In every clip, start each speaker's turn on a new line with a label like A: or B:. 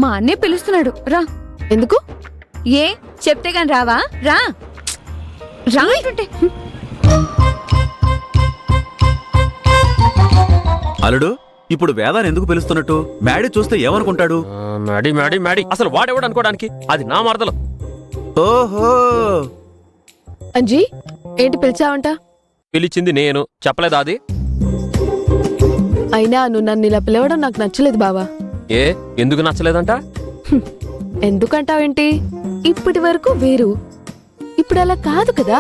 A: మా అన్నయ్య పిలుస్తున్నాడు, రా.
B: ఎందుకు?
A: ఏ చెప్తే గాని రావా? రా రా అంటుంటే.
C: అల్లుడు, ఇప్పుడు వేదాన్ని ఎందుకు పిలుస్తున్నట్టు? మ్యాడీ చూస్తే ఏమనుకుంటాడు?
D: మ్యాడీ మ్యాడీ మ్యాడీ అసలు వాడెవడు అనుకోవడానికి? అది నా మరదలు.
C: ఓహో,
B: అంజీ ఏంటి పిలిచావంట?
D: పిలిచింది నేను, చెప్పలేదా అది?
B: అయినా నువ్వు నన్ను ఇలా పిలవడం నాకు నచ్చలేదు బావా.
D: ఏ ఎందుకు నచ్చలేదంట?
B: ఎందుకంటావేంటి? ఇప్పటి వరకు వేరు, ఇప్పుడు అలా కాదు కదా.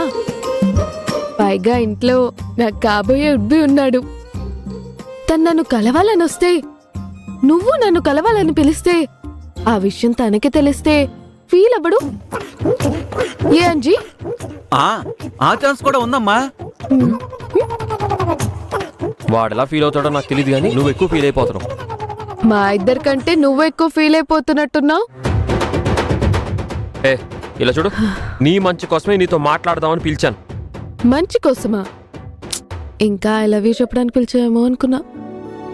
B: పైగా ఇంట్లో నాకు కాబోయే ఉడ్బి ఉన్నాడు. తను నన్ను కలవాలని వస్తే, నువ్వు నన్ను కలవాలని పిలిస్తే, ఆ విషయం తనకి తెలిస్తే ఫీల్ అవ్వడు? ఏ అంజీ?
C: ఆ ఛాన్స్ కూడా ఉందమ్మా.
D: వాడెలా ఫీల్ అవుతాడో నాకు తెలియదు కానీ నువ్వు ఎక్కువ ఫీల్ అయిపోతున్నావు.
B: మా ఇద్దరికంటే నువ్వు ఎక్కువ ఫీల్ అయిపోతున్నట్టున్నావు.
D: ఏ ఇలా చూడు, నీ మంచి కోసమే నీతో మాట్లాడదామని పిలిచాను.
B: మంచి కోసమా? ఇంకా ఐ లవ్ యూ చెప్పడానికి పిలిచావేమో అనుకున్నా.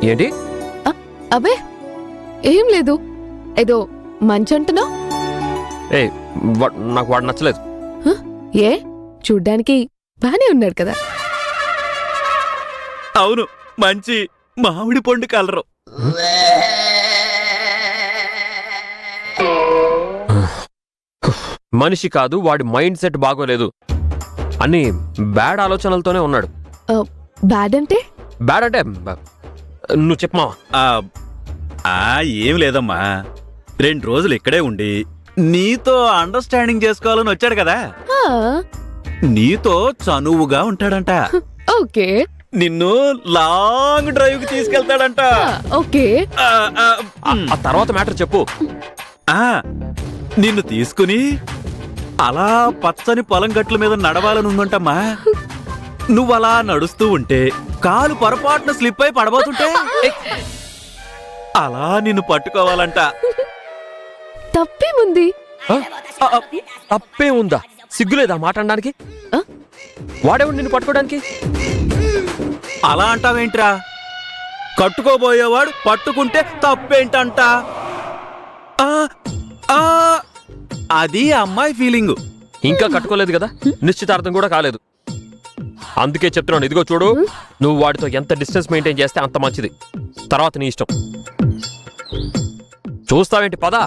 D: ఏంటి?
B: అబే ఏం లేదు, ఏదో మంచి అంటున్నావు.
D: ఏ నాకు వాడు నచ్చలేదు.
B: ఏ చూడ్డానికి బానే ఉన్నాడు కదా.
C: అవును, మంచి మామిడి పండు కలరు.
D: మనిషి కాదు, వాడి మైండ్ సెట్ బాగోలేదు. అన్ని బ్యాడ్ ఆలోచనలతోనే ఉన్నాడు.
B: బ్యాడ్ అంటే?
D: బ్యాడ్ అంటే నువ్వు చెప్పమావా?
C: ఏం లేదమ్మా, 2 రోజులు ఇక్కడే ఉండి నీతో అండర్స్టాండింగ్ చేసుకోవాలని వచ్చాడు కదా. నీతో చనువుగా ఉంటాడంట.
B: ఓకే.
C: నిన్ను లాంగ్ డ్రైవ్ కి తీసుకెళ్తాడంట.
B: ఓకే.
D: ఆ తర్వాత మ్యాటర్ చెప్పు.
C: నిన్ను తీసుకుని అలా పచ్చని పొలం గట్ల మీద నడవాలని ఉందంటమ్మా. నువ్వలా నడుస్తూ ఉంటే కాలు పొరపాటున స్లిప్ అయి పడబోతుంటే అలా నిన్ను పట్టుకోవాలంట.
B: తప్పేముంది?
D: తప్పే ఉందా? సిగ్గులేదా మాట అనడానికి? వాడేవాడు నిన్ను పట్టుకోవడానికి?
C: అలా అంటావేంట్రా? కట్టుకోబోయేవాడు పట్టుకుంటే తప్పేంటంట. అది అమ్మాయి ఫీలింగు.
D: ఇంకా కట్టుకోలేదు కదా, నిశ్చితార్థం కూడా కాలేదు. అందుకే చెప్తున్నాను, ఇదిగో చూడు, నువ్వు వాడితో ఎంత డిస్టెన్స్ మెయింటైన్ చేస్తే అంత మంచిది. తర్వాత నీ ఇష్టం. చూస్తావేంటి? పదా.